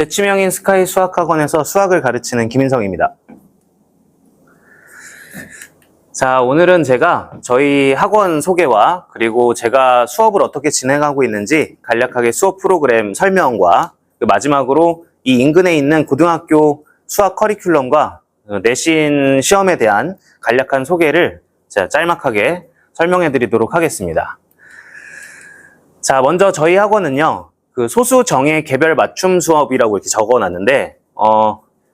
대치명인 스카이 수학학원에서 수학을 가르치는 김인성입니다. 자, 오늘은 제가 저희 학원 소개와 그리고 제가 수업을 어떻게 진행하고 있는지 간략하게 수업 프로그램 설명과 마지막으로 이 인근에 있는 고등학교 수학 커리큘럼과 내신 시험에 대한 간략한 소개를 제가 짤막하게 설명해 드리도록 하겠습니다. 자, 먼저 저희 학원은요, 그 소수 정예 개별 맞춤 수업이라고 이렇게 적어 놨는데,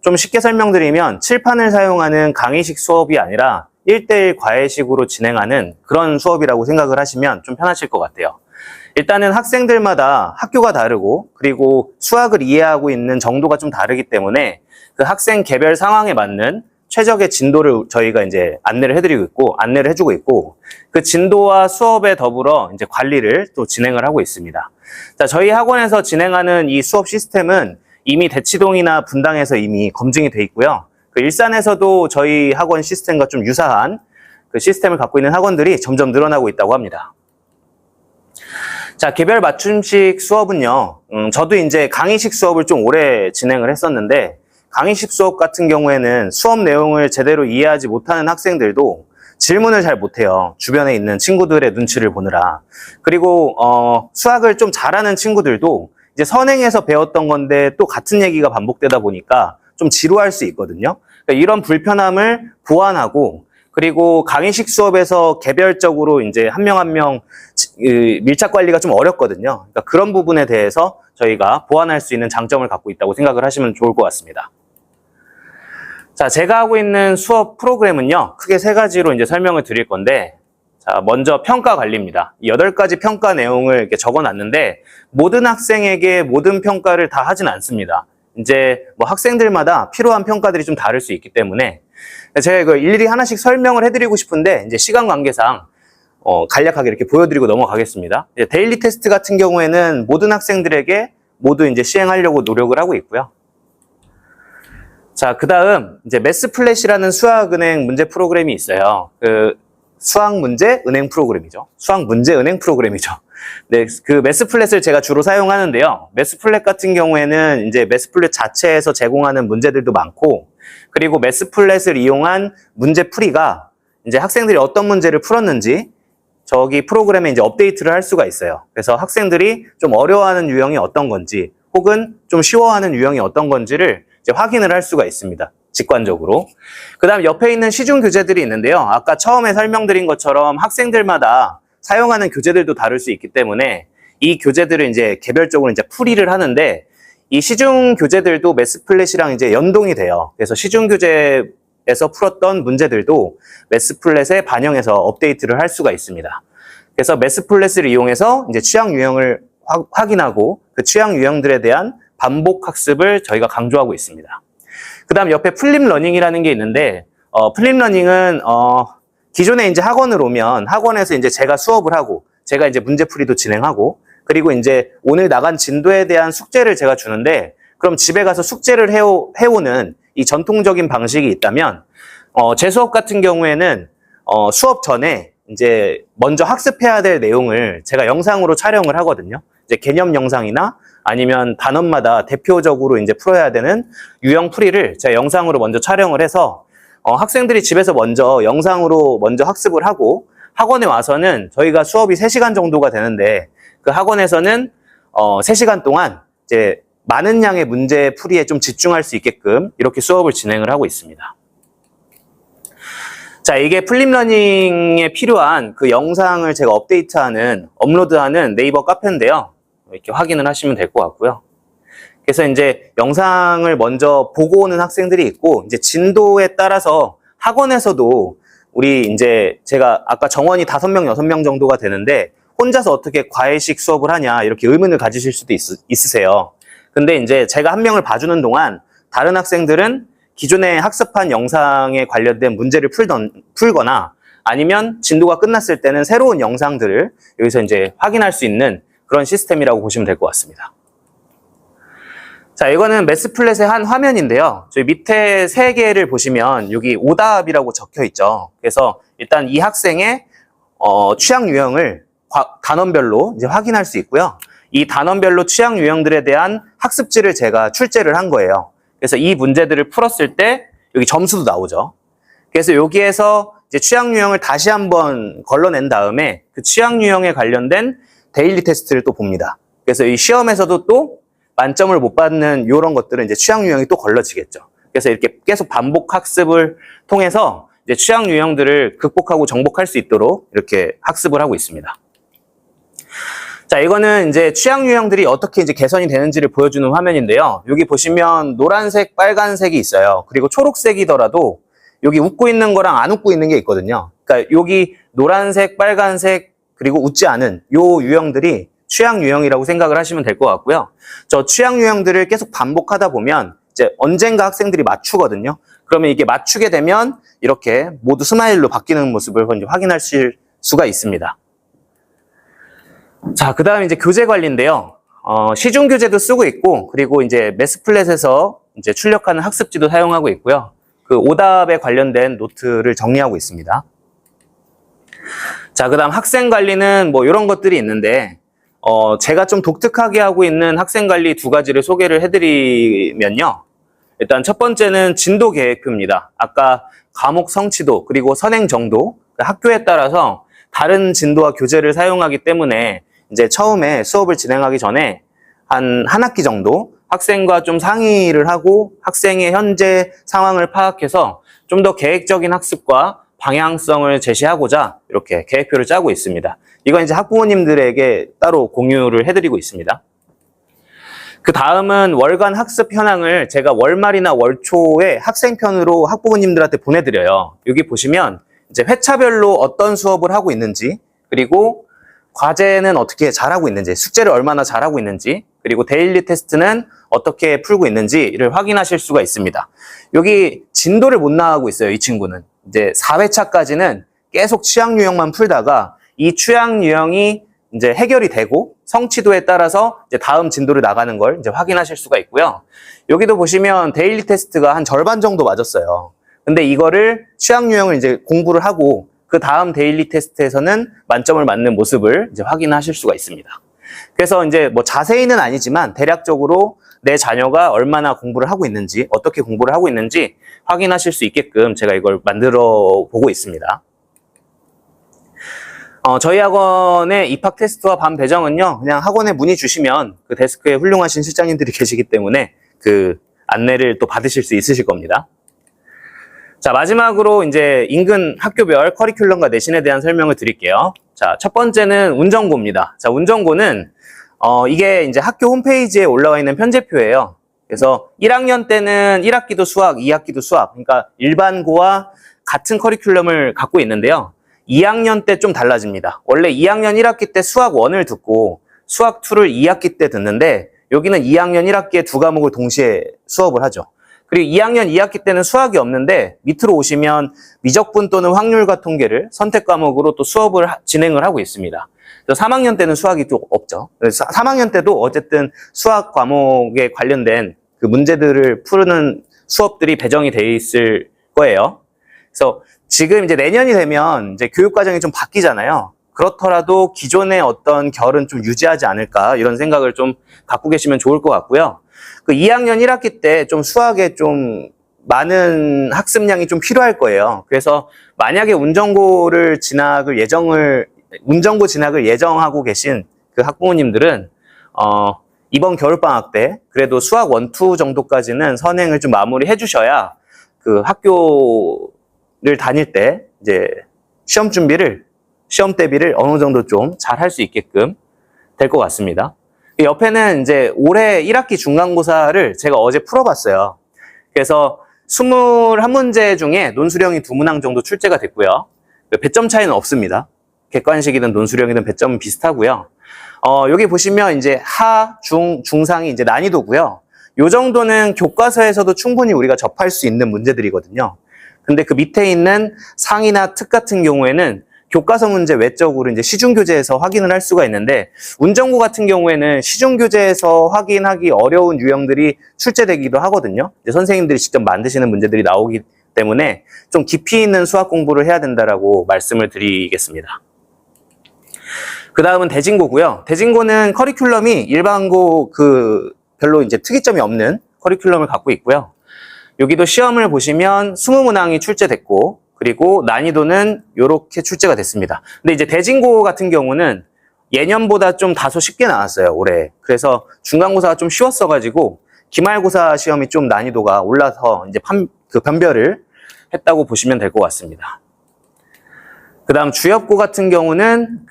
좀 쉽게 설명드리면 칠판을 사용하는 강의식 수업이 아니라 1:1 과외식으로 진행하는 그런 수업이라고 생각을 하시면 좀 편하실 것 같아요. 일단은 학생들마다 학교가 다르고 그리고 수학을 이해하고 있는 정도가 좀 다르기 때문에 그 학생 개별 상황에 맞는 최적의 진도를 저희가 이제 안내를 해주고 있고 그 진도와 수업에 더불어 이제 관리를 또 진행을 하고 있습니다. 자, 저희 학원에서 진행하는 이 수업 시스템은 이미 대치동이나 분당에서 이미 검증이 돼 있고요. 그 일산에서도 저희 학원 시스템과 좀 유사한 그 시스템을 갖고 있는 학원들이 점점 늘어나고 있다고 합니다. 자, 개별 맞춤식 수업은요, 저도 이제 강의식 수업을 좀 오래 진행을 했었는데, 강의식 수업 같은 경우에는 수업 내용을 제대로 이해하지 못하는 학생들도 질문을 잘 못해요. 주변에 있는 친구들의 눈치를 보느라. 그리고 수학을 좀 잘하는 친구들도 이제 선행해서 배웠던 건데 또 같은 얘기가 반복되다 보니까 좀 지루할 수 있거든요. 그러니까 이런 불편함을 보완하고 그리고 강의식 수업에서 개별적으로 이제 한 명 한 명 밀착 관리가 좀 어렵거든요. 그러니까 그런 부분에 대해서 저희가 보완할 수 있는 장점을 갖고 있다고 생각을 하시면 좋을 것 같습니다. 자, 제가 하고 있는 수업 프로그램은요, 크게 3가지로 이제 설명을 드릴 건데, 자, 먼저 평가 관리입니다. 8가지 평가 내용을 이렇게 적어 놨는데, 모든 학생에게 모든 평가를 다 하진 않습니다. 이제 뭐 학생들마다 필요한 평가들이 좀 다를 수 있기 때문에, 제가 이거 일일이 하나씩 설명을 해드리고 싶은데, 이제 시간 관계상, 간략하게 이렇게 보여드리고 넘어가겠습니다. 데일리 테스트 같은 경우에는 모든 학생들에게 모두 이제 시행하려고 노력을 하고 있고요. 자, 그 다음, 이제 매스 플랫이라는 수학은행 문제 프로그램이 있어요. 그, 수학 문제 은행 프로그램이죠. 수학 문제 은행 프로그램이죠. 네, 그 매스 플랫을 제가 주로 사용하는데요. 매스 플랫 같은 경우에는 이제 매스 플랫 자체에서 제공하는 문제들도 많고, 그리고 매스 플랫을 이용한 문제 풀이가 이제 학생들이 어떤 문제를 풀었는지 저기 프로그램에 이제 업데이트를 할 수가 있어요. 그래서 학생들이 좀 어려워하는 유형이 어떤 건지, 혹은 좀 쉬워하는 유형이 어떤 건지를 이제 확인을 할 수가 있습니다. 직관적으로. 그 다음 옆에 있는 시중 교재들이 있는데요. 아까 처음에 설명드린 것처럼 학생들마다 사용하는 교재들도 다를 수 있기 때문에 이 교재들을 이제 개별적으로 이제 풀이를 하는데 이 시중 교재들도 매스 플랫이랑 이제 연동이 돼요. 그래서 시중 교재에서 풀었던 문제들도 매스 플랫에 반영해서 업데이트를 할 수가 있습니다. 그래서 매스 플랫을 이용해서 이제 취향 유형을 확인하고 그 취향 유형들에 대한 반복 학습을 저희가 강조하고 있습니다. 그 다음 옆에 플립 러닝이라는 게 있는데, 플립 러닝은, 기존에 이제 학원을 오면 학원에서 이제 제가 수업을 하고, 제가 이제 문제풀이도 진행하고, 그리고 이제 오늘 나간 진도에 대한 숙제를 제가 주는데, 그럼 집에 가서 숙제를 해오는 이 전통적인 방식이 있다면, 제 수업 같은 경우에는, 수업 전에 이제 먼저 학습해야 될 내용을 제가 영상으로 촬영을 하거든요. 이제 개념 영상이나 아니면 단원마다 대표적으로 이제 풀어야 되는 유형 풀이를 제가 영상으로 먼저 촬영을 해서 학생들이 집에서 먼저 영상으로 먼저 학습을 하고 학원에 와서는 저희가 수업이 3시간 정도가 되는데 그 학원에서는 3시간 동안 이제 많은 양의 문제 풀이에 좀 집중할 수 있게끔 이렇게 수업을 진행을 하고 있습니다. 자, 이게 플립러닝에 필요한 그 영상을 제가 업로드하는 네이버 카페인데요. 이렇게 확인을 하시면 될 것 같고요. 그래서 이제 영상을 먼저 보고 오는 학생들이 있고, 이제 진도에 따라서 학원에서도 우리 이제 제가 아까 정원이 5명, 6명 정도가 되는데, 혼자서 어떻게 과외식 수업을 하냐, 이렇게 의문을 가지실 수도 있으세요. 근데 이제 제가 한 명을 봐주는 동안 다른 학생들은 기존에 학습한 영상에 관련된 문제를 풀거나 아니면 진도가 끝났을 때는 새로운 영상들을 여기서 이제 확인할 수 있는 그런 시스템이라고 보시면 될 것 같습니다. 자, 이거는 매스 플랫의 한 화면인데요. 저희 밑에 3개를 보시면 여기 오답이라고 적혀 있죠. 그래서 일단 이 학생의 취향 유형을 단원별로 이제 확인할 수 있고요. 이 단원별로 취약 유형들에 대한 학습지를 제가 출제를 한 거예요. 그래서 이 문제들을 풀었을 때 여기 점수도 나오죠. 그래서 여기에서 이제 취약 유형을 다시 한번 걸러낸 다음에 그 취약 유형에 관련된 데일리 테스트를 또 봅니다. 그래서 이 시험에서도 또 만점을 못 받는 이런 것들은 이제 취약 유형이 또 걸러지겠죠. 그래서 이렇게 계속 반복 학습을 통해서 이제 취약 유형들을 극복하고 정복할 수 있도록 이렇게 학습을 하고 있습니다. 자, 이거는 이제 취약 유형들이 어떻게 이제 개선이 되는지를 보여주는 화면인데요. 여기 보시면 노란색, 빨간색이 있어요. 그리고 초록색이더라도 여기 웃고 있는 거랑 안 웃고 있는 게 있거든요. 그러니까 여기 노란색, 빨간색, 그리고 웃지 않은 요 유형들이 취약 유형이라고 생각을 하시면 될 것 같고요. 저 취약 유형들을 계속 반복하다 보면 이제 언젠가 학생들이 맞추거든요. 그러면 이게 맞추게 되면 이렇게 모두 스마일로 바뀌는 모습을 확인하실 수가 있습니다. 자, 그 다음 이제 교재 관리인데요. 시중 교재도 쓰고 있고, 그리고 이제 매스플랫에서 이제 출력하는 학습지도 사용하고 있고요. 그 오답에 관련된 노트를 정리하고 있습니다. 자, 그 다음 학생 관리는 뭐 이런 것들이 있는데, 제가 좀 독특하게 하고 있는 학생 관리 두 가지를 소개를 해드리면요. 일단 첫 번째는 진도 계획표입니다. 아까 과목 성취도, 그리고 선행 정도, 학교에 따라서 다른 진도와 교재를 사용하기 때문에 이제 처음에 수업을 진행하기 전에 한 학기 정도 학생과 좀 상의를 하고 학생의 현재 상황을 파악해서 좀 더 계획적인 학습과 방향성을 제시하고자 이렇게 계획표를 짜고 있습니다. 이건 이제 학부모님들에게 따로 공유를 해드리고 있습니다. 그 다음은 월간 학습 현황을 제가 월말이나 월초에 학생편으로 학부모님들한테 보내드려요. 여기 보시면 이제 회차별로 어떤 수업을 하고 있는지, 그리고 과제는 어떻게 잘하고 있는지, 숙제를 얼마나 잘하고 있는지, 그리고 데일리 테스트는 어떻게 풀고 있는지를 확인하실 수가 있습니다. 여기 진도를 못 나가고 있어요, 이 친구는. 이제 4회차까지는 계속 취약 유형만 풀다가 이 취약 유형이 이제 해결이 되고 성취도에 따라서 이제 다음 진도를 나가는 걸 이제 확인하실 수가 있고요. 여기도 보시면 데일리 테스트가 한 절반 정도 맞았어요. 근데 이거를 취약 유형을 이제 공부를 하고 그 다음 데일리 테스트에서는 만점을 맞는 모습을 이제 확인하실 수가 있습니다. 그래서 이제 뭐 자세히는 아니지만 대략적으로 내 자녀가 얼마나 공부를 하고 있는지, 어떻게 공부를 하고 있는지 확인하실 수 있게끔 제가 이걸 만들어 보고 있습니다. 저희 학원의 입학 테스트와 반 배정은요, 그냥 학원에 문의 주시면 그 데스크에 훌륭하신 실장님들이 계시기 때문에 그 안내를 또 받으실 수 있으실 겁니다. 자, 마지막으로 이제 인근 학교별 커리큘럼과 내신에 대한 설명을 드릴게요. 자, 첫 번째는 운전고입니다. 자, 운전고는 이게 이제 학교 홈페이지에 올라와 있는 편제표예요. 그래서 1학년 때는 1학기도 수학, 2학기도 수학, 그러니까 일반고와 같은 커리큘럼을 갖고 있는데요. 2학년 때 좀 달라집니다. 원래 2학년 1학기 때 수학 1을 듣고 수학 2를 2학기 때 듣는데 여기는 2학년 1학기에 두 과목을 동시에 수업을 하죠. 그리고 2학년 2학기 때는 수학이 없는데 밑으로 오시면 미적분 또는 확률과 통계를 선택 과목으로 또 수업을 진행을 하고 있습니다. 그래서 3학년 때는 수학이 또 없죠. 그래서 3학년 때도 어쨌든 수학 과목에 관련된 그 문제들을 푸는 수업들이 배정이 돼 있을 거예요. 그래서 지금 이제 내년이 되면 이제 교육 과정이 좀 바뀌잖아요. 그렇더라도 기존의 어떤 결은 좀 유지하지 않을까 이런 생각을 좀 갖고 계시면 좋을 것 같고요. 그 2학년 1학기 때 좀 수학에 좀 많은 학습량이 좀 필요할 거예요. 그래서 만약에 운전고 진학을 예정하고 계신 그 학부모님들은 이번 겨울방학 때 그래도 수학 1, 2 정도까지는 선행을 좀 마무리해 주셔야 그 학교를 다닐 때 이제 시험 대비를 어느 정도 좀 잘 할 수 있게끔 될 것 같습니다. 옆에는 이제 올해 1학기 중간고사를 제가 어제 풀어봤어요. 그래서 21문제 중에 논술형이 2문항 정도 출제가 됐고요. 배점 차이는 없습니다. 객관식이든 논술형이든 배점은 비슷하고요. 여기 보시면 이제 중상이 이제 난이도고요. 요 정도는 교과서에서도 충분히 우리가 접할 수 있는 문제들이거든요. 근데 그 밑에 있는 상이나 특 같은 경우에는 교과서 문제 외적으로 이제 시중교재에서 확인을 할 수가 있는데 운전고 같은 경우에는 시중교재에서 확인하기 어려운 유형들이 출제되기도 하거든요. 이제 선생님들이 직접 만드시는 문제들이 나오기 때문에 좀 깊이 있는 수학 공부를 해야 된다라고 말씀을 드리겠습니다. 그 다음은 대진고고요. 대진고는 커리큘럼이 일반고 별로 이제 특이점이 없는 커리큘럼을 갖고 있고요. 여기도 시험을 보시면 20문항이 출제됐고, 그리고 난이도는 이렇게 출제가 됐습니다. 근데 이제 대진고 같은 경우는 예년보다 좀 다소 쉽게 나왔어요, 올해. 그래서 중간고사가 좀 쉬웠어가지고 기말고사 시험이 좀 난이도가 올라서 이제 변별을 했다고 보시면 될 것 같습니다. 그 다음 주엽고 같은 경우는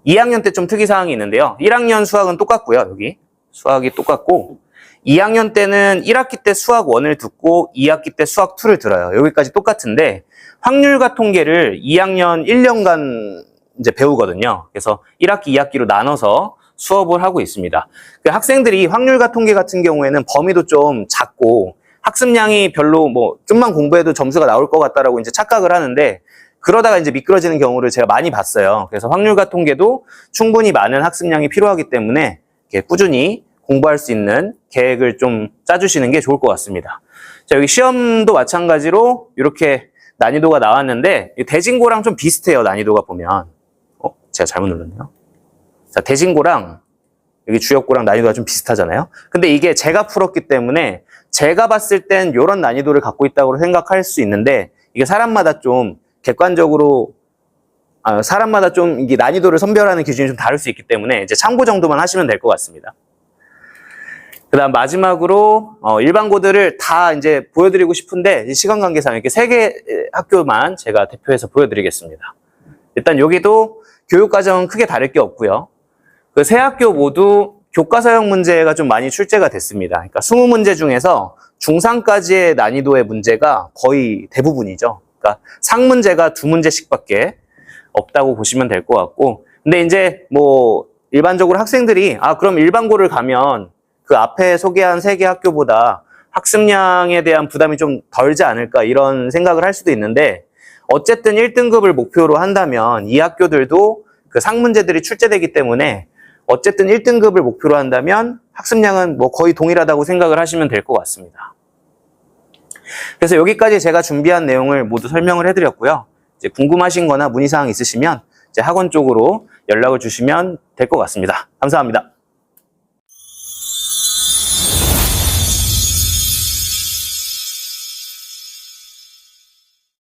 2학년 때 좀 특이사항이 있는데요. 1학년 수학은 똑같고요, 여기. 수학이 똑같고, 2학년 때는 1학기 때 수학 1을 듣고 2학기 때 수학 2를 들어요. 여기까지 똑같은데, 확률과 통계를 2학년 1년간 이제 배우거든요. 그래서 1학기, 2학기로 나눠서 수업을 하고 있습니다. 학생들이 확률과 통계 같은 경우에는 범위도 좀 작고 학습량이 별로 좀만 공부해도 점수가 나올 것 같다라고 이제 착각을 하는데 그러다가 이제 미끄러지는 경우를 제가 많이 봤어요. 그래서 확률과 통계도 충분히 많은 학습량이 필요하기 때문에 꾸준히 공부할 수 있는 계획을 좀 짜주시는 게 좋을 것 같습니다. 자, 여기 시험도 마찬가지로 이렇게 난이도가 나왔는데 대진고랑 좀 비슷해요, 난이도가 보면. 제가 잘못 눌렀네요. 자, 대진고랑 여기 주엽고랑 난이도가 좀 비슷하잖아요. 근데 이게 제가 풀었기 때문에 제가 봤을 땐 이런 난이도를 갖고 있다고 생각할 수 있는데 이게 사람마다 좀 객관적으로 사람마다 좀 이게 난이도를 선별하는 기준이 좀 다를 수 있기 때문에 이제 참고 정도만 하시면 될 것 같습니다. 그 다음 마지막으로 일반고들을 다 이제 보여드리고 싶은데 시간 관계상 이렇게 3개 학교만 제가 대표해서 보여드리겠습니다. 일단 여기도 교육과정은 크게 다를 게 없고요. 그 3학교 모두 교과서형 문제가 좀 많이 출제가 됐습니다. 그러니까 20문제 중에서 중3까지의 난이도의 문제가 거의 대부분이죠. 그러니까 상문제가 2문제씩밖에 없다고 보시면 될 것 같고, 근데 이제 일반적으로 학생들이 그럼 일반고를 가면 그 앞에 소개한 3개 학교보다 학습량에 대한 부담이 좀 덜지 않을까 이런 생각을 할 수도 있는데 어쨌든 1등급을 목표로 한다면 이 학교들도 그 상문제들이 출제되기 때문에 어쨌든 1등급을 목표로 한다면 학습량은 거의 동일하다고 생각을 하시면 될 것 같습니다. 그래서 여기까지 제가 준비한 내용을 모두 설명을 해드렸고요. 이제 궁금하신 거나 문의사항 있으시면 이제 학원 쪽으로 연락을 주시면 될 것 같습니다. 감사합니다.